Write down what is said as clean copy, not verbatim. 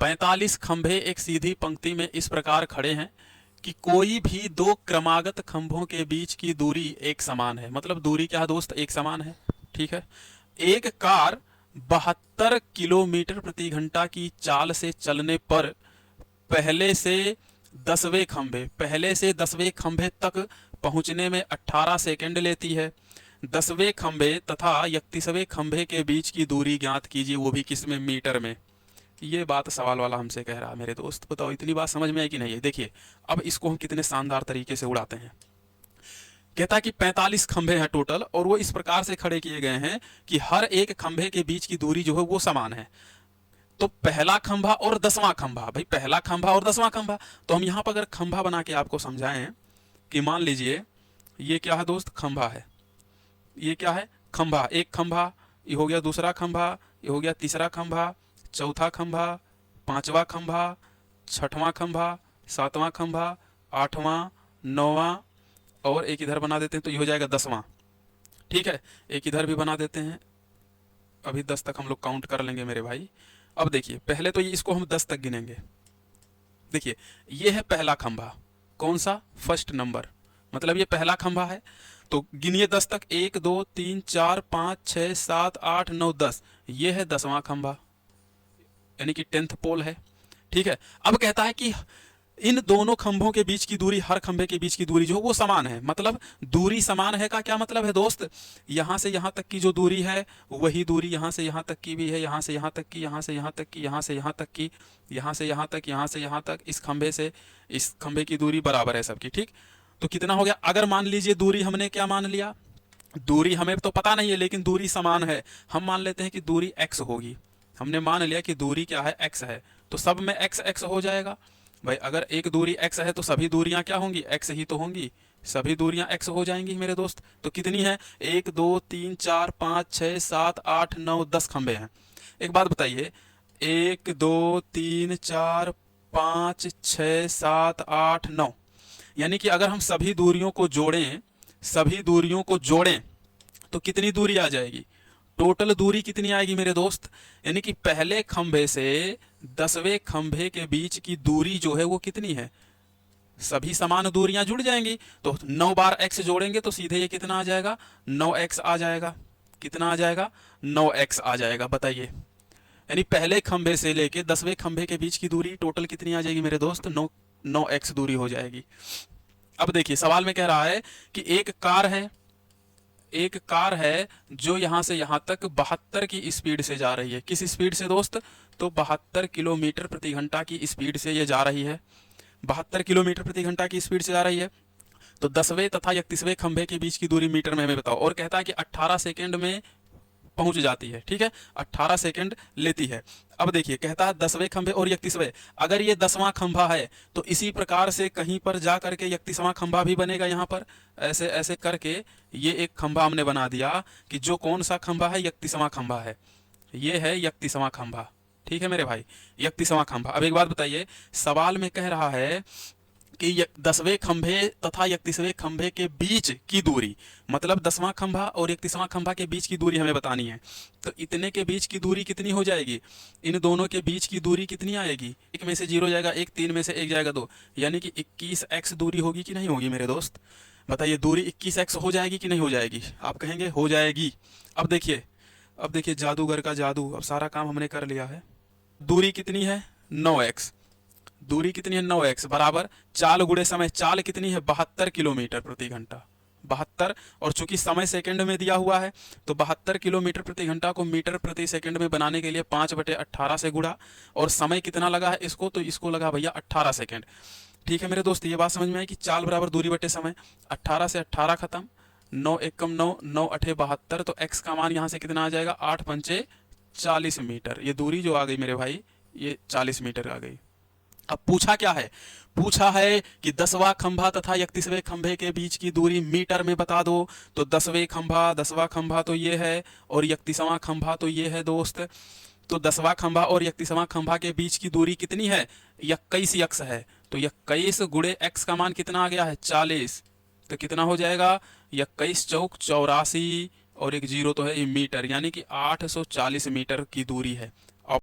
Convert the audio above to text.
45 खंभे एक सीधी पंक्ति में इस प्रकार खड़े हैं कि कोई भी दो क्रमागत खंभों के बीच की दूरी एक समान है। मतलब दूरी क्या है दोस्त, एक समान है। ठीक है। एक कार 72 किलोमीटर प्रति घंटा की चाल से चलने पर पहले से 10वें खंभे तक पहुंचने में 18 सेकंड लेती है। 10वें खंभे तथा 31वें खंभे के बीच की दूरी ज्ञात कीजिए, वो भी किस में, मीटर में। ये बात सवाल वाला हमसे कह रहा है मेरे दोस्त। बताओ इतनी बात समझ में आई कि नहीं है। देखिए अब इसको हम कितने शानदार तरीके से उड़ाते हैं। कहता है कि 45 खंभे हैं टोटल और वो इस प्रकार से खड़े किए गए हैं कि हर एक खंभे के बीच की दूरी जो है वो समान है। तो पहला खंभा और 10वां खंभा, भाई पहला खंभा और 10वां खंभा, तो हम यहाँ पर अगर खंभा बना के आपको समझाएं कि मान लीजिए ये क्या है दोस्त, खंभा है। ये क्या है, खंभा। एक खंभा, ये हो गया दूसरा खंभा, ये हो गया तीसरा खंभा, चौथा खंभा, पांचवा खंभा, छठवां खंभा, सातवां खंभा, आठवां, नौवां, और एक इधर बना देते हैं तो ये हो जाएगा 10वां। ठीक है, एक इधर भी बना देते हैं। अभी 10 तक हम लोग काउंट कर लेंगे मेरे भाई। अब देखिए पहले तो ये इसको हम 10 तक गिनेंगे। देखिए ये है पहला खंभा, कौन सा, फर्स्ट नंबर, मतलब ये पहला खंभा है। तो गिनिए 10 तक, 1 2 3 4 5 6 7 8 9 10, ये है 10वां खंभा, यानी कि 10th पोल है। ठीक है। अब कहता है कि इन दोनों खंभों के बीच की दूरी, हर खंभे के बीच की दूरी जो है वो समान है। मतलब दूरी समान है का क्या मतलब है दोस्त, यहां से यहां तक की जो दूरी है वही दूरी यहां से यहां तक की भी है, यहां से यहां तक की, यहां से यहां तक की, यहां से यहां तक की, यहां से यहां तक, यहां से यहां तक, इस खंभे से इस खंभे की दूरी बराबर है सबकी। ठीक, तो कितना हो गया। अगर मान लीजिए दूरी हमने क्या मान लिया, दूरी हमें तो पता नहीं है लेकिन दूरी समान है, हम मान लेते हैं कि दूरी x होगी। हमने मान लिया कि दूरी क्या है, x है, तो सब में x x हो जाएगा। भाई अगर एक दूरी x है तो सभी दूरियां क्या होंगी, x ही तो होंगी, सभी दूरियां x हो जाएंगी मेरे दोस्त। तो कितनी है, 1 2 3 4 5 6 7 8 9 10 खंबे हैं। एक बात बताइए, 1 2 3 4 5 6 7 8 9, यानी कि अगर हम सभी दूरियों को जोड़ें, सभी दूरियों को जोड़ें तो कितनी दूरी आ जाएगी, टोटल दूरी कितनी आएगी मेरे दोस्त, यानी कि पहले खंभे से 10वें खंभे के बीच की दूरी जो है वो कितनी है, सभी समान दूरियां जुड़ जाएंगी। तो 9 बार x जोड़ेंगे तो सीधे ये कितना आ जाएगा, 9x आ जाएगा। कितना आ जाएगा, 9x आ जाएगा। बताइए, यानी पहले खंभे से लेके 10वें खंभे के बीच की दूरी टोटल कितनी आ जाएगी मेरे दोस्त, 9x दूरी हो जाएगी। अब देखिए सवाल में कह रहा है कि एक कार है जो यहां से यहां तक 72 की स्पीड से जा रही है। किस स्पीड से दोस्त, तो 72 किलोमीटर प्रति घंटा की स्पीड से ये जा रही है। 72 किलोमीटर प्रति घंटा की स्पीड से जा रही है। तो 10वें तथा 31वें खंभे के बीच की दूरी मीटर में हमें बताओ। और कहता है कि 18 सेकंड में पहुंच जाती है। ठीक है, 18 सेकंड लेती है। अब देखिए कहता है 10वें खंभे और 31वें, अगर ये 10वां खंभा है तो इसी प्रकार से कहीं पर जा करके 31वां खंभा भी बनेगा। यहाँ पर ऐसे ऐसे करके ये एक खंभा हमने बना दिया कि जो कौन सा खंभा है, 31वां खंभा है। ये है 31वां खंभा। ठीक है मेरे भाई, 31वां खंभा। अब एक बात बताइए, सवाल में कह रहा है कि 10वें खंभे तथा 31वें खंभे के बीच की दूरी, मतलब 10वां खंभा और 31वां खंभा के बीच की दूरी हमें बतानी है। तो इतने के बीच की दूरी कितनी हो जाएगी, इन दोनों के बीच की दूरी कितनी आएगी, एक में से 0 जाएगा, एक 3 में से 1 जाएगा 2, यानी कि 21x दूरी होगी कि नहीं होगी मेरे दोस्त। बताइए दूरी 21x हो जाएगी कि नहीं हो जाएगी, आप कहेंगे हो जाएगी। अब देखिए जादूगर का जादू, अब सारा काम हमने कर लिया है। दूरी कितनी है, 9x, दूरी कितनी है, 9x बराबर चाल गुणे समय, चाल कितनी है, 72 किलोमीटर प्रति घंटा, 72, और चूंकि समय सेकंड में दिया हुआ है तो 72 किलोमीटर प्रति घंटा को मीटर प्रति सेकंड में बनाने के लिए 5/18 से गुणा, और समय कितना लगा है इसको, तो इसको लगा भैया 18 सेकंड। ठीक है मेरे दोस्त, ये बात समझ में आई कि चाल बराबर दूरी बटे समय। 18 से 18 खत्म, 9 एकम 9, 9 अठे 72, तो x का मान यहाँ से कितना आ जाएगा, 8 पंचे 40 मीटर। ये दूरी जो आ गई मेरे भाई, ये 40 मीटर आ गई। अब पूछा क्या है, पूछा है कि 10वां खंभा तथा 31वें खंभे के बीच की दूरी मीटर में बता दो। तो 10वां खंभा तो ये है और 31वां खंभा तो ये है दोस्त। तो 10वां खंभा और 31वां खंभा के बीच की दूरी कितनी है, 21x है। तो 21 गुणे x का मान कितना आ गया है, 40। तो कितना हो जाएगा, 21 चौक 84 और एक 0 तो है ये मीटर, यानी कि 840 मीटर की दूरी है।